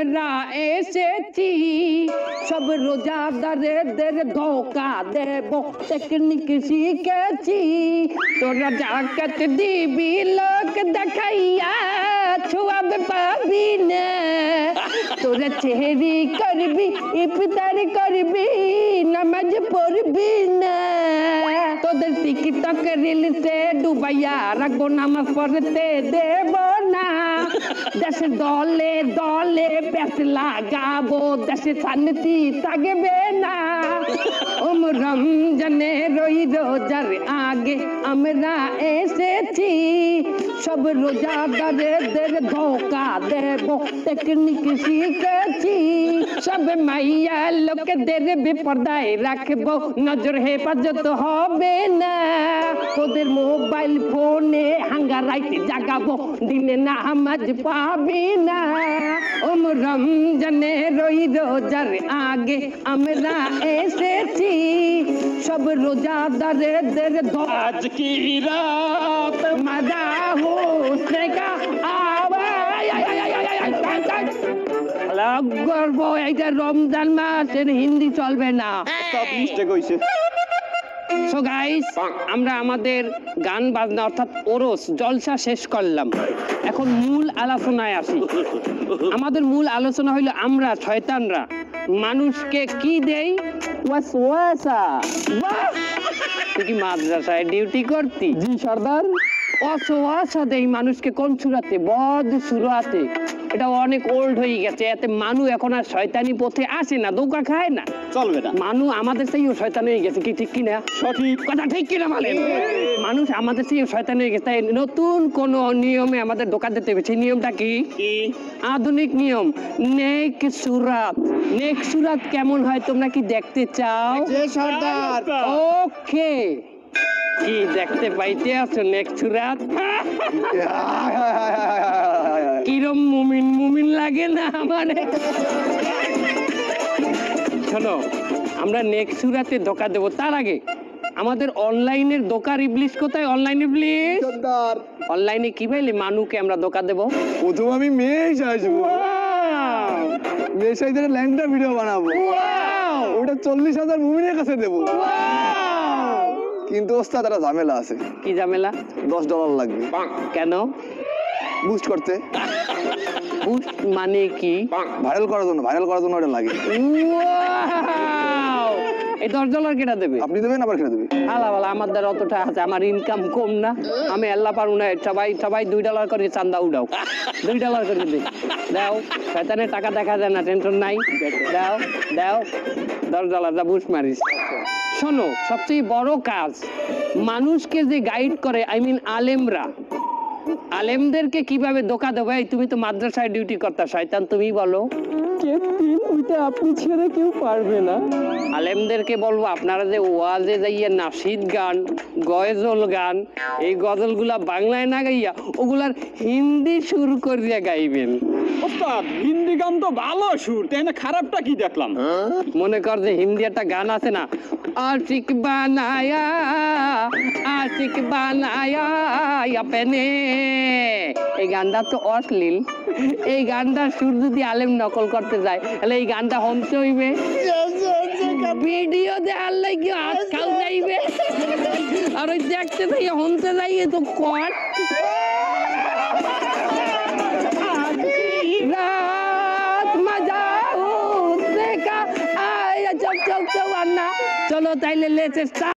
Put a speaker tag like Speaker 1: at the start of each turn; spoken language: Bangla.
Speaker 1: আমরা এসেছি সব রোজাদারদের ধোকা দেব টেকনিক শিখেছি তোরা জাকাত দিবি লোক দেখাইয়া ছুয়াবে পাবি না তোরা চেহারি করবি ইফতার করবি নামাজ পড়বি না তোদের টিকটক রিলসে ডুবাইয়া রাখবো নামাজ পড়তে দেব না দেশে দলে দলে পেট লাগাবো দেশে শান্তি থাকবে না রমজানে রই রোজার আগে আমরা এসেছি সব রোজাদারদের ধোকা দেব টেকনিক শিখেছি সব মাইয়া লোকদের বেপরদায় রাখবো নজর হেফাজত হবে না তোদের মোবাইল ফোনে হাঙ্গা রাইতে জাগাবো দিনে নামাজ পাবি না রমজানে রই রোজার আগে আমরা এসেছি সব রোজাদারদের
Speaker 2: আজ কি রাত
Speaker 1: মজা হোসেগা এইটা রমজান মাসের হিন্দি চলবে না
Speaker 2: সব মিস্টেক হইছে
Speaker 1: সো গাইস আমরা আমাদের গান বাজনা অর্থাৎ ওরস জলসা শেষ করলাম এখন মূল আলোচনায় আসি আমাদের মূল আলোচনা হইলো আমরা শয়তানরা মানুষকে কি দেই ওয়াসওয়াসা বাহ তুই কি মাদ্রাসায় ডিউটি করতি
Speaker 2: জি সর্দার
Speaker 1: ওয়াসওয়াসা দেই মানুষকে কোন সুরাতে বদ সুরাতে এটা অনেক ওল্ড হয়ে গেছে এতে মানুষ এখন আর শয়তানি পথে আসে না ধোঁকা খায় না
Speaker 2: চলবে না
Speaker 1: মানুষ আমাদের সেই শয়তান হয়ে গেছে কি ঠিক কিনা
Speaker 2: সঠিক
Speaker 1: কথা ঠিক কিনা মালেন মানুষ আমাদের সেই শয়তান হয়ে গেছে তাই নতুন কোন নিয়মে আমাদের ধোঁকা দিতে হবে সেই নিয়মটা কি আধুনিক নিয়ম নেক সুরাত কেমন হয় তোমরা কি দেখতে চাও
Speaker 2: জি সর্দার
Speaker 1: ওকে কি দেখতে পাইতে আছো নেক সুরাত কিরম মুমিন লাগে না আমারে শোনো আমরা নেক্সট সুরাতে ধোকা দেবো তার আগে আমাদের অনলাইনের ধোকা ইবলিশ কোথায় অনলাইন ইবলিশ
Speaker 2: সর্দার
Speaker 1: অনলাইনে কি পাইলে মানুষকে আমরা ধোকা দেবো
Speaker 2: প্রথম আমি মেয়ে আসবো মেয়ে সাইজের ল্যাংটা ভিডিও বানাবো ওটা 40,000 মুমিনের কাছে দেবো কিন্তু ওস্তাদ একটা ঝামেলা আছে
Speaker 1: কি ঝামেলা
Speaker 2: $10 লাগবে
Speaker 1: কেন
Speaker 2: বুস্ট করতে
Speaker 1: বুস্ট মানে কি
Speaker 2: ভাইরাল করার জন্য ওটা লাগে
Speaker 1: এই $10 কেটা দেবে
Speaker 2: আপনি দেবেন আবার কেটে দেবে
Speaker 1: আলাদা আমার দ্বারা অতটা আছে আমার ইনকাম কম না আমি আল্লাহ পারু না সবাই $2 করে চান্দা উঠাও $2 করে দে দাও শয়তানের টাকা দেখা যায় না টেনশন নাই দাও $10 দা বুশ মারিস শোনো সবচেয়ে বড় কাজ মানুষকে যে গাইড করে আলেমদেরকে কিভাবে ধোকা দেবে তুমি তো মাদ্রাসায় ডিউটি করতা শয়তান তুমি বলো
Speaker 2: ক্যাপ্টেন ওইটা আপনি ছেড়ে কেউ পারবে না
Speaker 1: আলেমদেরকে বলবো আপনারা যে ওয়াজে যাইয়া নাশিদ গান গজল গান এই গজলগুলা বাংলায় না গাইয়া ওগুলার হিন্দি সুর করিয়া গাইবেন
Speaker 3: ওস্তাদ হিন্দি গান তো ভালো সুর তাই না খারাপটা কি দেখলাম
Speaker 1: মনে কর যে হিন্দি একটা গান আছে না আশিক বানায়া আপনে এই গানটা তো অশ্লীল এই গানটার সুর যদি আলেম নকল করতে যায় তাহলে এই গানটা হমতে হইবে ভিডিও দেখার লাগি হাত খাও যাইবে আর ওই দেখতে যাই হমতে যাইয়ে তো কট রাত মজা দেখা আয় চল চলো তাইলে লেটেস্ট